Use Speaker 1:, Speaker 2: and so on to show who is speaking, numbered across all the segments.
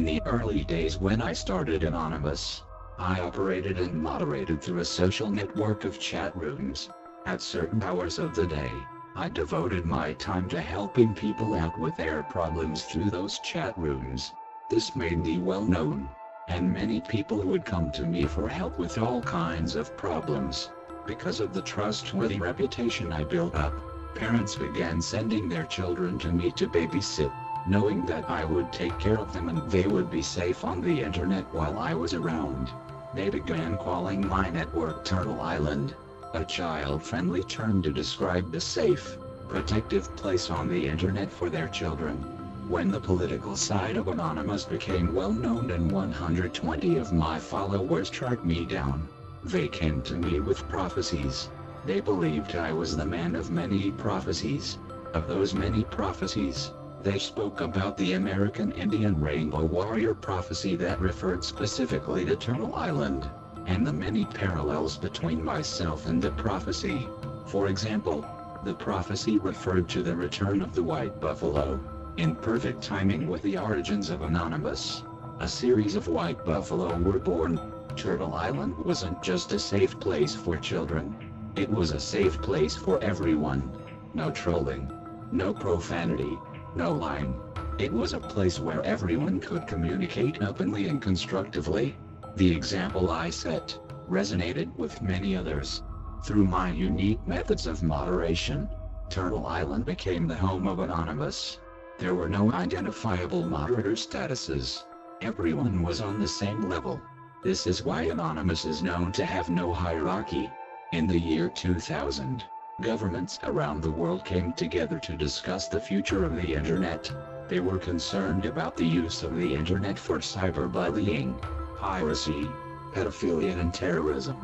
Speaker 1: the early days when I started Anonymous, I operated and moderated through a social network of chat rooms. At certain hours of the day, I devoted my time to helping people out with their problems through those chat rooms. This made me well known, and many people would come to me for help with all kinds of problems. Because of the trustworthy reputation I built up, parents began sending their children to me to babysit, knowing that I would take care of them and they would be safe on the internet while I was around. They began calling my network Turtle Island, a child-friendly term to describe the safe, protective place on the internet for their children. When the political side of Anonymous became well known and 120 of my followers tracked me down, they came to me with prophecies. They believed I was the man of many prophecies. Of those many prophecies, they spoke about the American Indian Rainbow Warrior prophecy that referred specifically to Turtle Island, and the many parallels between myself and the prophecy. For example, the prophecy referred to the return of the white buffalo, in perfect timing with the origins of Anonymous. A series of white buffalo were born. Turtle Island wasn't just a safe place for children. It was a safe place for everyone. No trolling, no profanity, no lying. It was a place where everyone could communicate openly and constructively. The example I set resonated with many others. Through my unique methods of moderation, Turtle Island became the home of Anonymous. There were no identifiable moderator statuses. Everyone was on the same level. This is why Anonymous is known to have no hierarchy. In the year 2000, governments around the world came together to discuss the future of the internet. They were concerned about the use of the internet for cyberbullying, piracy, pedophilia and terrorism.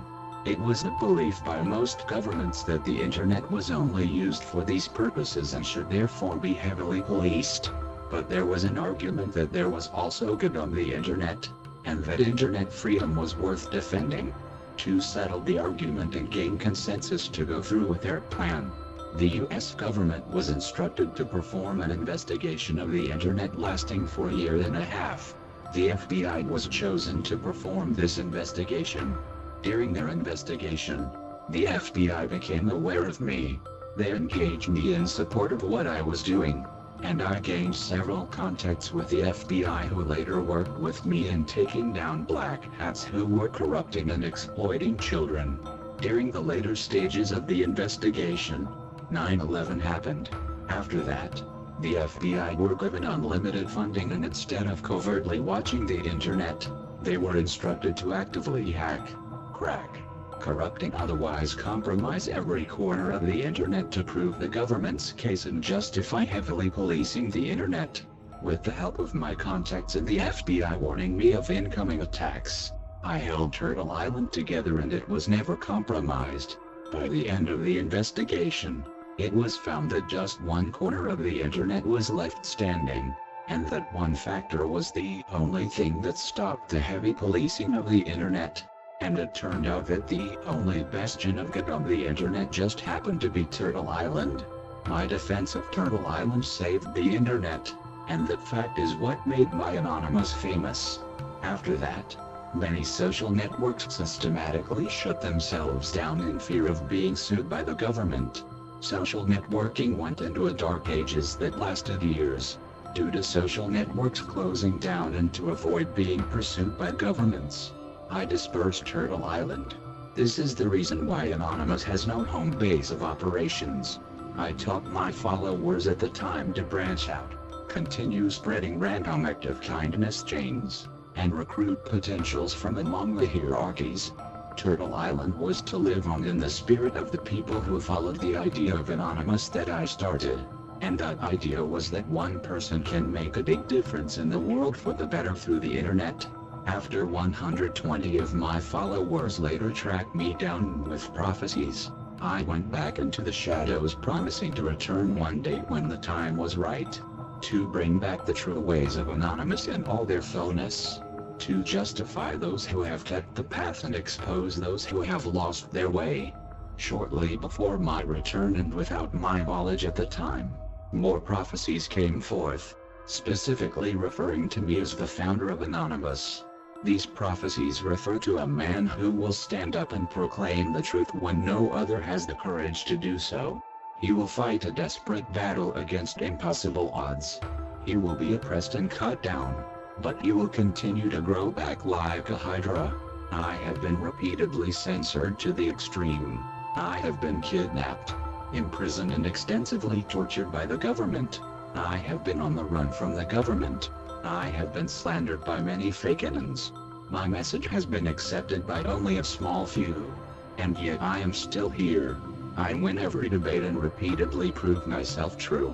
Speaker 1: It was the belief by most governments that the internet was only used for these purposes and should therefore be heavily policed. But there was an argument that there was also good on the internet, and that internet freedom was worth defending. To settle the argument and gain consensus to go through with their plan, the US government was instructed to perform an investigation of the internet lasting for a year and a half. The FBI was chosen to perform this investigation. During their investigation, the FBI became aware of me. They engaged me in support of what I was doing, and I gained several contacts with the FBI who later worked with me in taking down black hats who were corrupting and exploiting children. During the later stages of the investigation, 9/11 happened. After that, the FBI were given unlimited funding, and instead of covertly watching the internet, they were instructed to actively hack, crack, corrupt and otherwise compromise every corner of the internet to prove the government's case and justify heavily policing the internet. With the help of my contacts and the FBI warning me of incoming attacks, I held Turtle Island together and it was never compromised. By the end of the investigation, it was found that just one corner of the internet was left standing, and that one factor was the only thing that stopped the heavy policing of the internet. And it turned out that the only bastion of good on the internet just happened to be Turtle Island. My defense of Turtle Island saved the internet, and that fact is what made my Anonymous famous. After that, many social networks systematically shut themselves down in fear of being sued by the government. Social networking went into a dark ages that lasted years, due to social networks closing down and to avoid being pursued by governments. I dispersed Turtle Island. This is the reason why Anonymous has no home base of operations. I taught my followers at the time to branch out, continue spreading random act of kindness chains, and recruit potentials from among the hierarchies. Turtle Island was to live on in the spirit of the people who followed the idea of Anonymous that I started. And that idea was that one person can make a big difference in the world for the better through the internet. After 120 of my followers later tracked me down with prophecies, I went back into the shadows promising to return one day when the time was right, to bring back the true ways of Anonymous in all their fullness, to justify those who have kept the path and expose those who have lost their way. Shortly before my return and without my knowledge at the time, more prophecies came forth. specifically referring to me as the founder of Anonymous. These prophecies refer to a man who will stand up and proclaim the truth when no other has the courage to do so. He will fight a desperate battle against impossible odds. He will be oppressed and cut down, but he will continue to grow back like a hydra. I have been repeatedly censored to the extreme. I have been kidnapped, imprisoned and extensively tortured by the government. I have been on the run from the government. I have been slandered by many fake ends. My message has been accepted by only a small few. And yet I am still here. I win every debate and repeatedly prove myself true.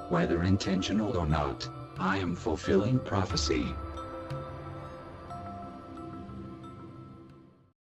Speaker 1: Whether intentional or not, I am fulfilling prophecy.